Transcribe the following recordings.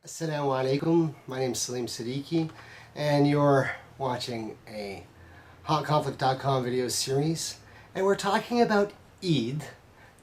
Assalamu alaikum. My name is Salim Siddiqui, and you're watching a HotConflict.com video series. And we're talking about Eid,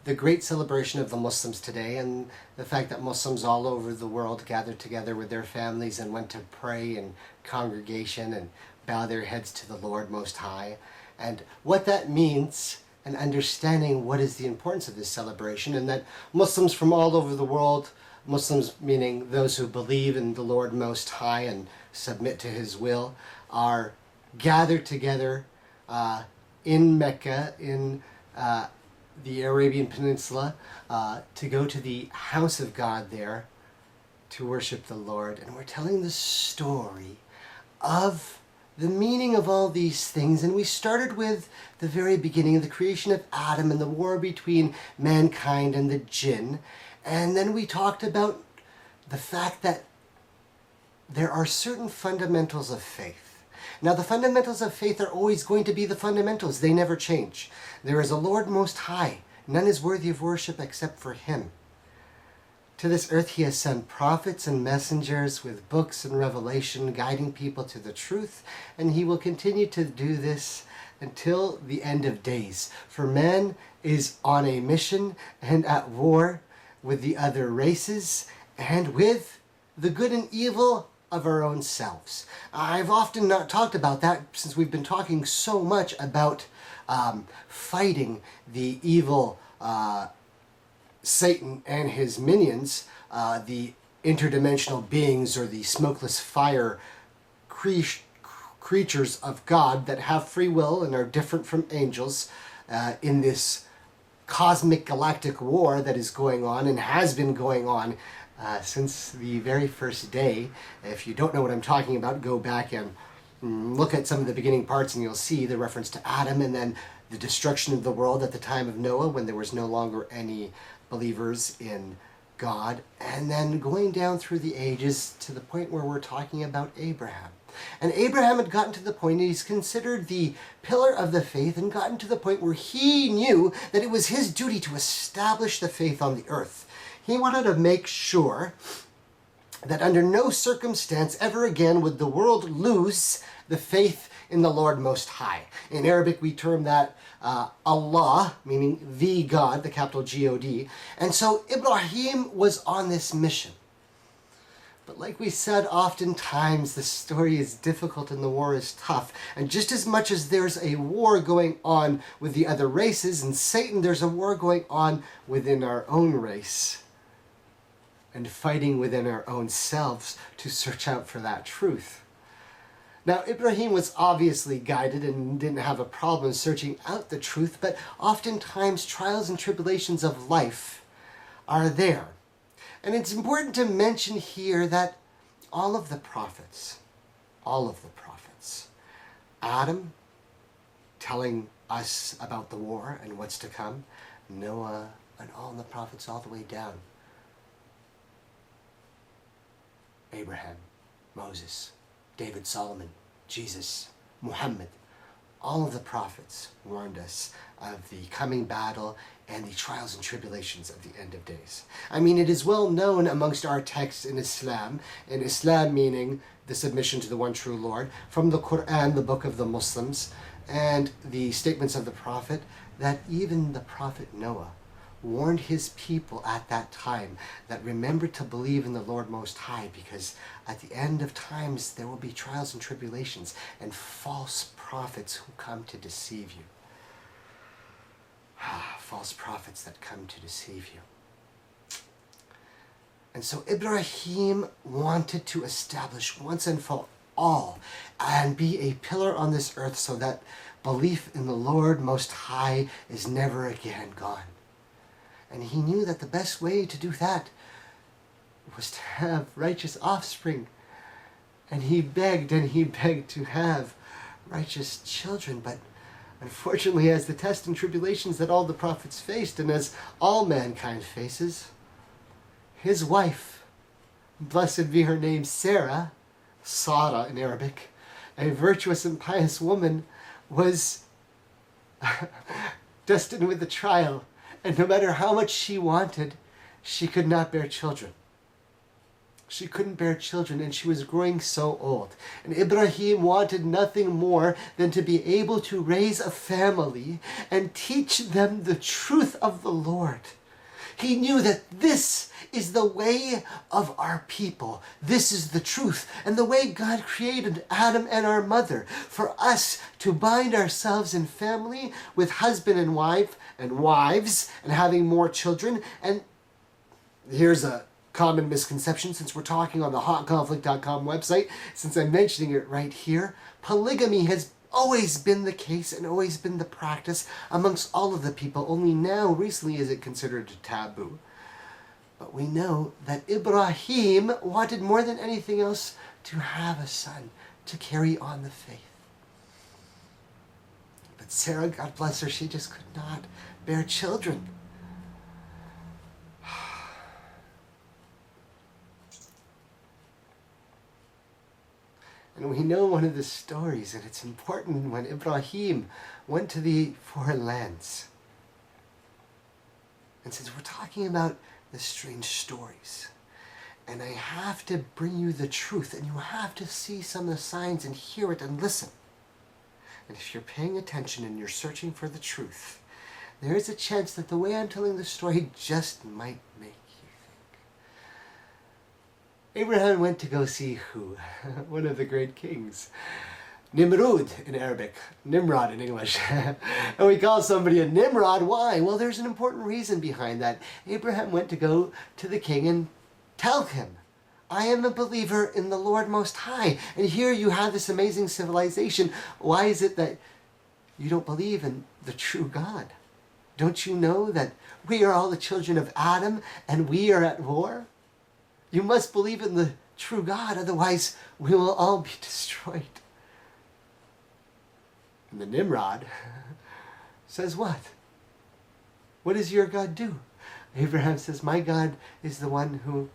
the great celebration of the Muslims today, and the fact that Muslims all over the world gathered together with their families and went to pray in congregation and bow their heads to the Lord Most High, and what that means, and understanding what is the importance of this celebration, and that Muslims from all over the world, Muslims meaning those who believe in the Lord Most High and submit to His will, are gathered together in Mecca, in the Arabian Peninsula, to go to the house of God there to worship the Lord. And we're telling the story of the meaning of all these things. And we started with the very beginning of the creation of Adam and the war between mankind and the jinn. And then we talked about the fact that there are certain fundamentals of faith. Now, the fundamentals of faith are always going to be the fundamentals. They never change. There is a Lord Most High. None is worthy of worship except for Him. To this earth He has sent prophets and messengers with books and revelation guiding people to the truth, and He will continue to do this until the end of days. For man is on a mission and at war with the other races and with the good and evil of our own selves. I've often not talked about that since we've been talking so much about fighting the evil Satan and his minions, the interdimensional beings or the smokeless fire creatures of God that have free will and are different from angels in this cosmic galactic war that is going on and has been going on since the very first day. If you don't know what I'm talking about, go back and look at some of the beginning parts and you'll see the reference to Adam and then the destruction of the world at the time of Noah when there was no longer any believers in God, and then going down through the ages to the point where we're talking about Abraham. And Abraham had gotten to the point, he's considered the pillar of the faith, and gotten to the point where he knew that it was his duty to establish the faith on the earth. He wanted to make sure that under no circumstance ever again would the world lose the faith in the Lord Most High. In Arabic we term that Allah, meaning the God, the capital G-O-D. And so Ibrahim was on this mission. But like we said, oftentimes the story is difficult and the war is tough. And just as much as there's a war going on with the other races and Satan, there's a war going on within our own race and fighting within our own selves to search out for that truth. Now, Ibrahim was obviously guided and didn't have a problem searching out the truth, but oftentimes trials and tribulations of life are there. And it's important to mention here that all of the prophets, Adam telling us about the war and what's to come, Noah, and all the prophets all the way down, Abraham, Moses, David, Solomon, Jesus, Muhammad, all of the prophets warned us of the coming battle and the trials and tribulations of the end of days. I mean, it is well known amongst our texts in Islam meaning the submission to the one true Lord, from the Quran, the book of the Muslims, and the statements of the Prophet, that even the Prophet Noah warned his people at that time that remember to believe in the Lord Most High, because at the end of times there will be trials and tribulations and false prophets who come to deceive you. False prophets that come to deceive you. And so Ibrahim wanted to establish once and for all and be a pillar on this earth so that belief in the Lord Most High is never again gone. And he knew that the best way to do that was to have righteous offspring. And he begged to have righteous children. But unfortunately, as the tests and tribulations that all the prophets faced, and as all mankind faces, his wife, blessed be her name, Sarah in Arabic, a virtuous and pious woman, was destined with the trial. And no matter how much she wanted, she could not bear children. She couldn't bear children, and she was growing so old. And Ibrahim wanted nothing more than to be able to raise a family and teach them the truth of the Lord. He knew that this is the way of our people. This is the truth and the way God created Adam and our mother, for us to bind ourselves in family with husband and wife and wives and having more children. And here's a common misconception, since we're talking on the hotconflict.com website, since I'm mentioning it right here, polygamy has always been the case and always been the practice amongst all of the people. Only now, recently, is it considered a taboo. But we know that Ibrahim wanted more than anything else to have a son, to carry on the faith. But Sarah, God bless her, she just could not bear children. And we know one of the stories, and it's important, when Ibrahim went to the foreign lands. And since we're talking about the strange stories, and I have to bring you the truth, and you have to see some of the signs and hear it and listen. And if you're paying attention and you're searching for the truth, there is a chance that the way I'm telling the story just might make you think. Abraham went to go see who? One of the great kings. Nimrod in Arabic, Nimrod in English. And we call somebody a Nimrod. Why? Well, there's an important reason behind that. Abraham went to go to the king and tell him, I am a believer in the Lord Most High. And here you have this amazing civilization. Why is it that you don't believe in the true God? Don't you know that we are all the children of Adam and we are at war? You must believe in the true God, otherwise we will all be destroyed. And the Nimrod says what? What does your God do? Abraham says, my God is the one who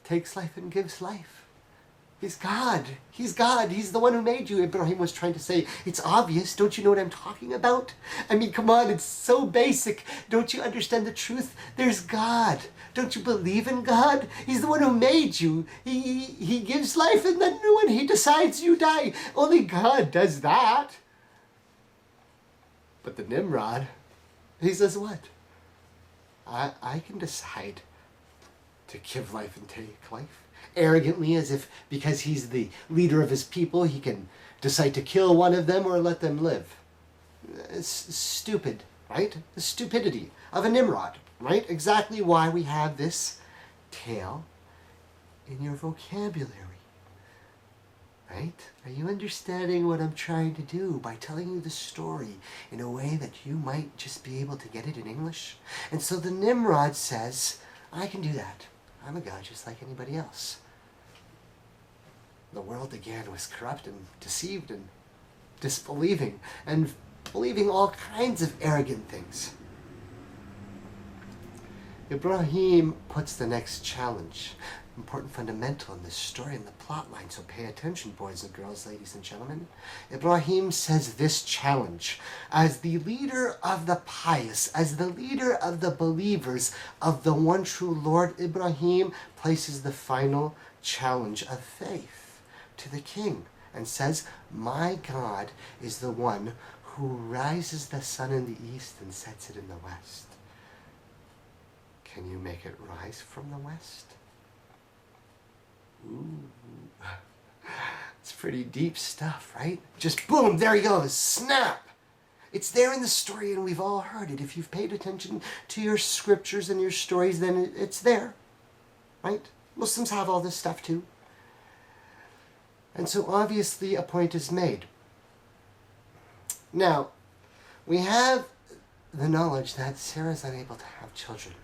takes life and gives life. He's God. He's God. He's the one who made you. Ibrahim was trying to say, it's obvious. Don't you know what I'm talking about? I mean, come on, it's so basic. Don't you understand the truth? There's God. Don't you believe in God? He's the one who made you. He gives life, and then when he decides you die, only God does that. But the Nimrod, he says what? I can decide to give life and take life. Arrogantly, as if because he's the leader of his people, he can decide to kill one of them or let them live. It's stupid, right? The stupidity of a Nimrod, right? Exactly why we have this tale in your vocabulary, right? Are you understanding what I'm trying to do by telling you the story in a way that you might just be able to get it in English? And so the Nimrod says, I can do that. I'm a god just like anybody else. The world again was corrupt and deceived and disbelieving and believing all kinds of arrogant things. Ibrahim puts the next challenge, important fundamental in this story and the plot line, so pay attention, boys and girls, ladies and gentlemen. Ibrahim says this challenge, as the leader of the pious, as the leader of the believers of the one true Lord, Ibrahim places the final challenge of faith to the king and says, my God is the one who rises the sun in the east and sets it in the west. Can you make it rise from the west? Ooh, it's pretty deep stuff, right? Just boom, there he goes, snap! It's there in the story and we've all heard it. If you've paid attention to your scriptures and your stories, then it's there, right? Muslims have all this stuff too. And so obviously a point is made. Now, we have the knowledge that Sarah is unable to have children.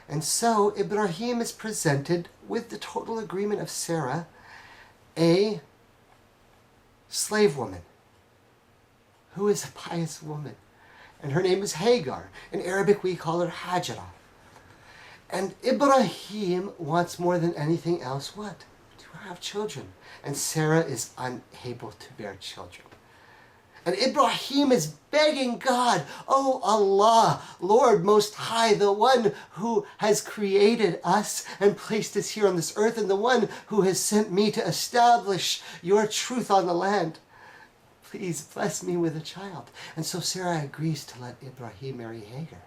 And so Ibrahim is presented with the total agreement of Sarah, a slave woman, who is a pious woman. And her name is Hagar. In Arabic we call her Hajara. And Ibrahim wants more than anything else what? To have children. And Sarah is unable to bear children. And Ibrahim is begging God, "Oh Allah, Lord Most High, the one who has created us and placed us here on this earth, and the one who has sent me to establish your truth on the land, please bless me with a child." And so Sarah agrees to let Ibrahim marry Hagar.